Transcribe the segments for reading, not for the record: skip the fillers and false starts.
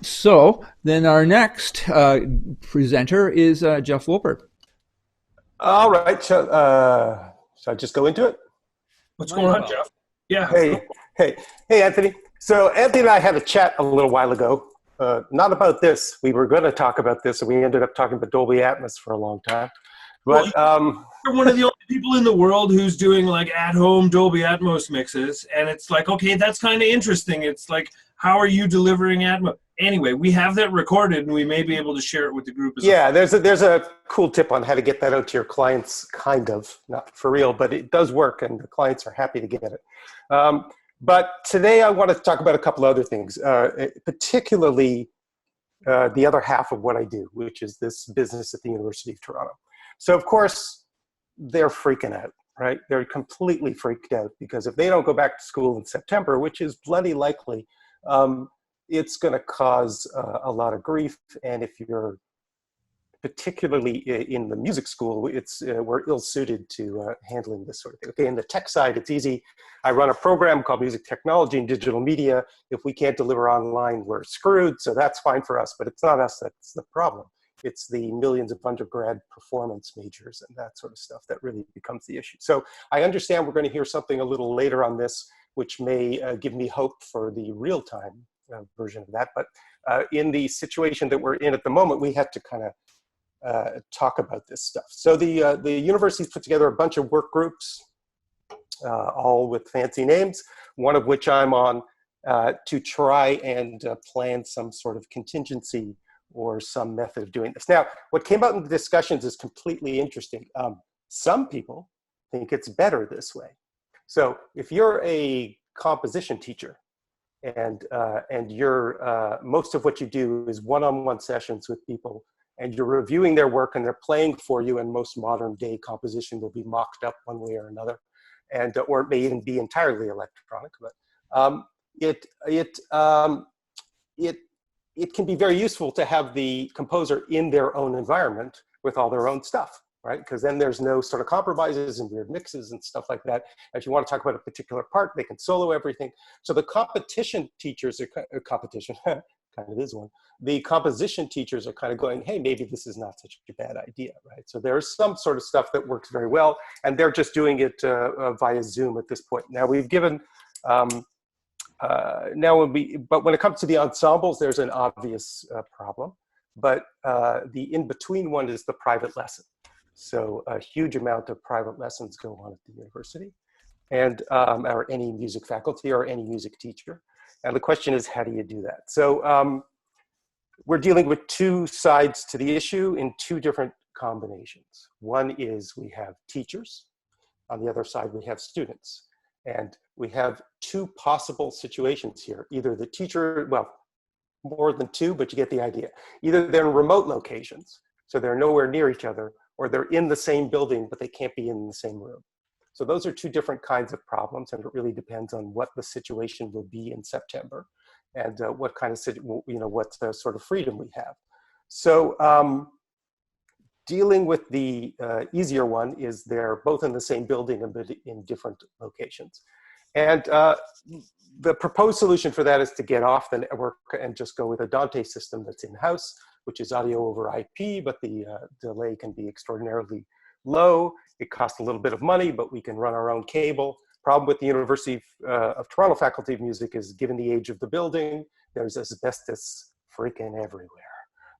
So then our next presenter is Jeff Wolpert. All right. Shall I just go into it? What's Might going as on, well. Jeff? Yeah. Hey, hey, Anthony. So Anthony and I had a chat a little while ago, not about this. We were going to talk about this, and we ended up talking about Dolby Atmos for a long time. Well, But you're one of the only people in the world who's doing like at-home Dolby Atmos mixes, and it's like, okay, that's kind of interesting. It's like, how are you delivering Atmos? Anyway, we have that recorded, and we may be able to share it with the group as yeah, there's a cool tip on how to get that out to your clients, kind of, not for real, but it does work, and the clients are happy to get it. But today I want to talk about a couple other things, particularly the other half of what I do, which is this business at the University of Toronto. So of course, they're freaking out, right? They're completely freaked out because if they don't go back to school in September, which is bloody likely, it's going to cause a lot of grief. And if you're particularly in the music school, we're ill-suited to handling this sort of thing. Okay, in the tech side, it's easy. I run a program called Music Technology and Digital Media. If we can't deliver online, we're screwed, so that's fine for us, but it's not us that's the problem. It's the millions of undergrad performance majors and that sort of stuff that really becomes the issue. So I understand we're going to hear something a little later on this, which may give me hope for the real-time version of that, but in the situation that we're in at the moment, we have to kind of talk about this stuff. So the university's put together a bunch of work groups, all with fancy names, one of which I'm on, to try and plan some sort of contingency or some method of doing this. Now, what came out in the discussions is completely interesting. Some people think it's better this way. So if you're a composition teacher and you're, most of what you do is one-on-one sessions with people, and you're reviewing their work and they're playing for you, and most modern day composition will be mocked up one way or another, and or it may even be entirely electronic, but it can be very useful to have the composer in their own environment with all their own stuff, right? Because then there's no sort of compromises and weird mixes and stuff like that. If you want to talk about a particular part, they can solo everything. So the competition teachers are competition. Kind of is one. The composition teachers are kind of going, hey, maybe this is not such a bad idea, right? So there's some sort of stuff that works very well, and they're just doing it via Zoom at this point. Now we've given, but when it comes to the ensembles, there's an obvious problem, but the in-between one is the private lesson. So a huge amount of private lessons go on at the university, and or any music faculty or any music teacher. And the question is, how do you do that? So we're dealing with two sides to the issue in two different combinations. One is we have teachers. On the other side, we have students. And we have two possible situations here. Either the teacher, well, more than two, but you get the idea. Either they're in remote locations, so they're nowhere near each other, or they're in the same building, but they can't be in the same room. So those are two different kinds of problems, and it really depends on what the situation will be in September and what kind of, what sort of freedom we have. So dealing with the easier one is they're both in the same building but in different locations. And the proposed solution for that is to get off the network and just go with a Dante system that's in-house, which is audio over IP, but the delay can be extraordinarily low. It costs a little bit of money, but we can run our own cable. Problem with the University of Toronto Faculty of Music is, given the age of the building, there's asbestos freaking everywhere.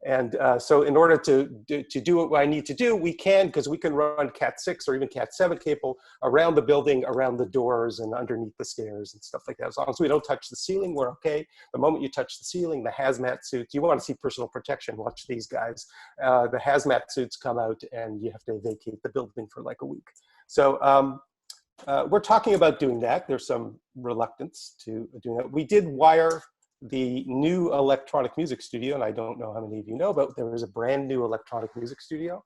And so in order to do what I need to do, we can, because we can run Cat6 or even Cat7 cable around the building, around the doors and underneath the stairs and stuff like that. As long as we don't touch the ceiling, we're okay. The moment you touch the ceiling, the hazmat suits, you want to see personal protection, watch these guys. The hazmat suits come out and you have to vacate the building for like a week. So we're talking about doing that. There's some reluctance to doing that. We did wire the new electronic music studio, and I don't know how many of you know, but there is a brand new electronic music studio.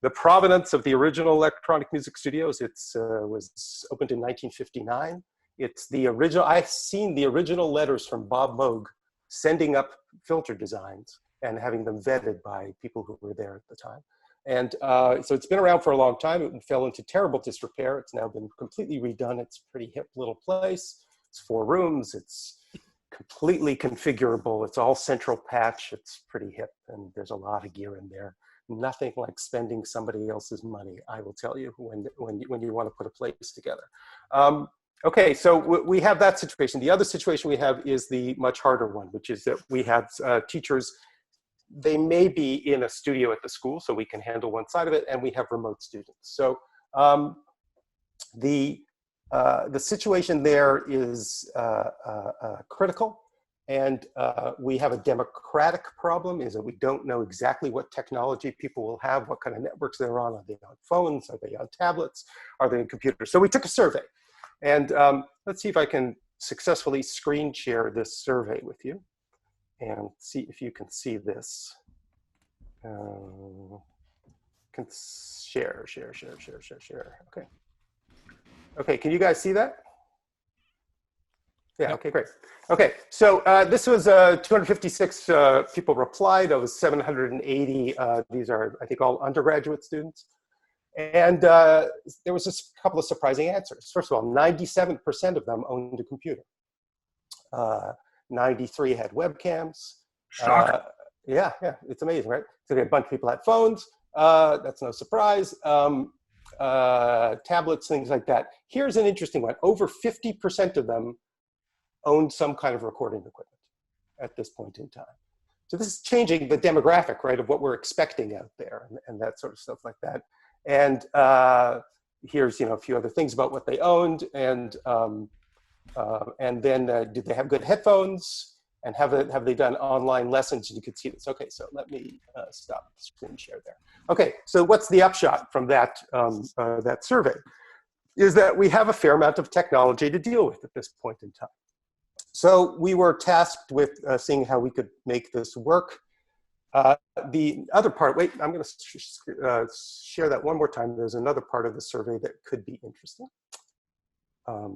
The provenance of the original electronic music studios, was opened in 1959. It's the original, I've seen the original letters from Bob Moog sending up filter designs and having them vetted by people who were there at the time. And so it's been around for a long time. It fell into terrible disrepair. It's now been completely redone. It's a pretty hip little place. It's 4 rooms. It's completely configurable. It's all central patch. It's pretty hip, and there's a lot of gear in there. Nothing like spending somebody else's money, I will tell you, when you want to put a place together. Okay, so we have that situation. The other situation we have is the much harder one, which is that we have teachers. They may be in a studio at the school, so we can handle one side of it, and we have remote students. So the situation there is critical, and we have a democratic problem, is that we don't know exactly what technology people will have, what kind of networks they're on. Are they on phones? Are they on tablets? Are they on computers? So we took a survey, and let's see if I can successfully screen share this survey with you and see if you can see this. Can share. Okay. Okay, can you guys see that? Yeah, okay, great. Okay, so this was 256 people replied. It was 780. These are, I think, all undergraduate students. And there was just a couple of surprising answers. First of all, 97% of them owned a computer. 93 had webcams. Shocking. Yeah, it's amazing, right? So a bunch of people had phones. That's no surprise. Tablets, things like that. Here's an interesting one. Over 50% of them owned some kind of recording equipment at this point in time. So this is changing the demographic, right, of what we're expecting out there, and that sort of stuff like that. And here's, a few other things about what they owned, and then did they have good headphones, and have they done online lessons? And you can see this. Okay, so let me stop the screen share there. Okay, so what's the upshot from that that survey? Is that we have a fair amount of technology to deal with at this point in time. So we were tasked with seeing how we could make this work. The other part, wait, I'm going to share that one more time. There's another part of the survey that could be interesting,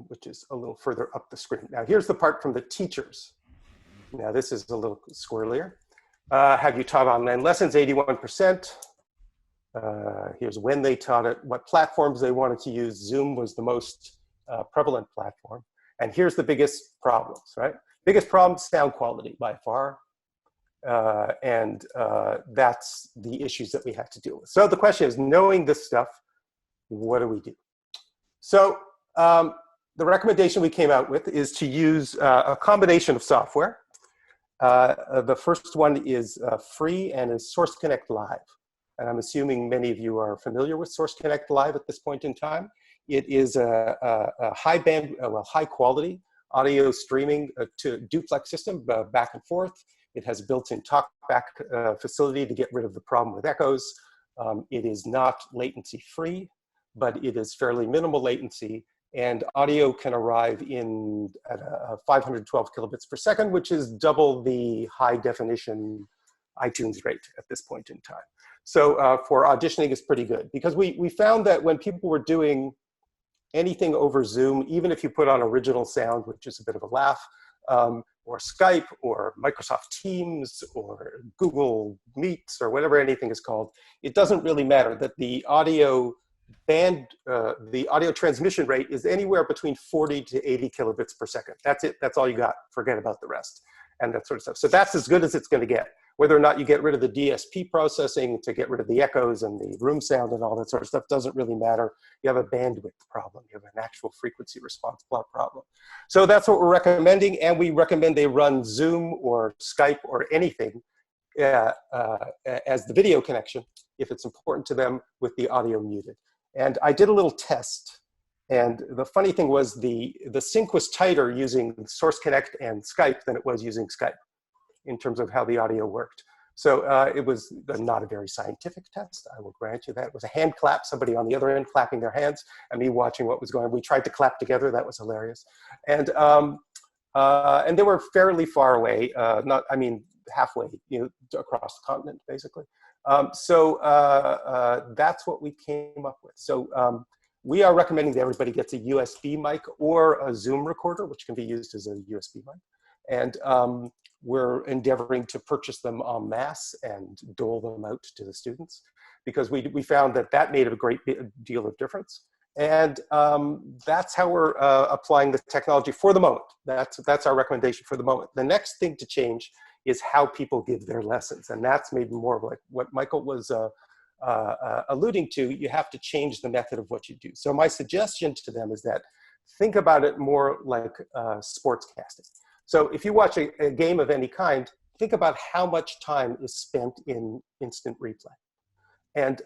which is a little further up the screen. Now, here's the part from the teachers. Now, this is a little squirrelier. Have you taught online lessons? 81%. Here's when they taught it, what platforms they wanted to use. Zoom was the most prevalent platform. And here's the biggest problems, right? Biggest problem, sound quality by far. And that's the issues that we have to deal with. So the question is, knowing this stuff, what do we do? So the recommendation we came out with is to use a combination of software. The first one is free and is Source Connect Live. And I'm assuming many of you are familiar with Source Connect Live at this point in time. It is a high quality audio streaming to duplex system back and forth. It has built-in talkback facility to get rid of the problem with echoes. It is not latency free, but it is fairly minimal latency, and audio can arrive at 512 kilobits per second, which is double the high definition iTunes rate at this point in time. So for auditioning, it's pretty good, because we found that when people were doing anything over Zoom, even if you put on original sound, which is a bit of a laugh, or Skype or Microsoft Teams or Google Meets or whatever anything is called, it doesn't really matter that the audio the audio transmission rate is anywhere between 40 to 80 kilobits per second. That's it. That's all you got. Forget about the rest and that sort of stuff. So that's as good as it's going to get. Whether or not you get rid of the DSP processing to get rid of the echoes and the room sound and all that sort of stuff doesn't really matter. You have a bandwidth problem. You have an actual frequency response problem. So that's what we're recommending, and we recommend they run Zoom or Skype or anything as the video connection if it's important to them with the audio muted. And I did a little test, and the funny thing was the sync was tighter using Source Connect and Skype than it was using Skype in terms of how the audio worked. So it was not a very scientific test, I will grant you that. It was a hand clap, somebody on the other end clapping their hands, and me watching what was going on. We tried to clap together, that was hilarious. And they were fairly far away, halfway, across the continent, basically. So that's what we came up with. So we are recommending that everybody gets a USB mic or a Zoom recorder, which can be used as a USB mic. And we're endeavoring to purchase them en masse and dole them out to the students, because we found that made a great deal of difference. And that's how we're applying the technology for the moment. That's our recommendation for the moment. The next thing to change is how people give their lessons. And that's maybe more of like what Michael was alluding to. You have to change the method of what you do. So my suggestion to them is that think about it more like sportscasting. So if you watch a game of any kind, think about how much time is spent in instant replay. And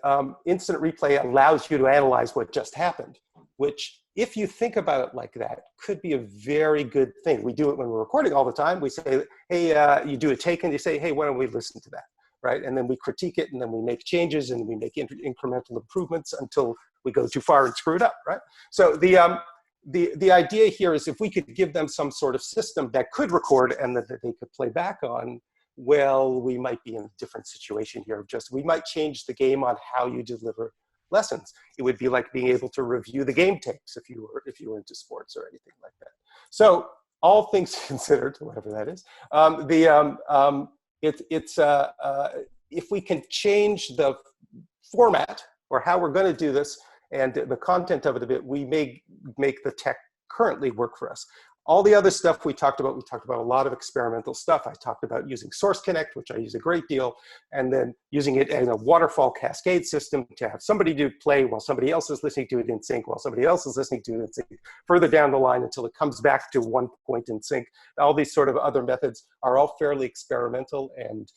instant replay allows you to analyze what just happened, which, if you think about it like that, could be a very good thing. We do it when we're recording all the time. We say, hey, you do a take and you say, hey, why don't we listen to that, right? And then we critique it, and then we make changes, and we make incremental improvements until we go too far and screw it up, right? So the idea here is if we could give them some sort of system that could record and that they could play back on, well, we might be in a different situation here. We might change the game on how you deliver lessons. It would be like being able to review the game tapes if you were into sports or anything like that. So all things considered, whatever that is, if we can change the format or how we're going to do this and the content of it a bit, we may make the tech currently work for us. All the other stuff we talked about a lot of experimental stuff. I talked about using Source Connect, which I use a great deal, and then using it in a waterfall cascade system to have somebody do play while somebody else is listening to it in sync, while somebody else is listening to it in sync, further down the line until it comes back to one point in sync. All these sort of other methods are all fairly experimental, and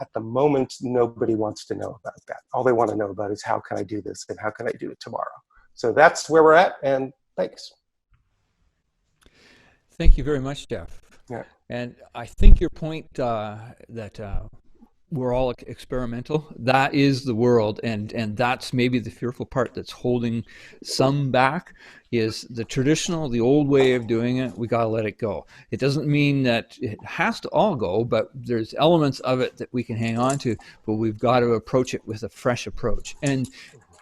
at the moment, nobody wants to know about that. All they want to know about is how can I do this and how can I do it tomorrow. So that's where we're at, and thanks. Thank you very much, Jeff. Yeah. And I think your point that we're all experimental, that is the world, and that's maybe the fearful part that's holding some back, is the traditional, the old way of doing it. We got to let it go. It doesn't mean that it has to all go, but there's elements of it that we can hang on to, but we've got to approach it with a fresh approach. And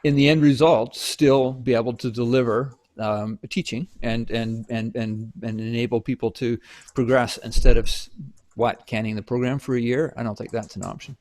in the end result, still be able to deliver teaching and enable people to progress instead of canning the program for a year. I don't think that's an option.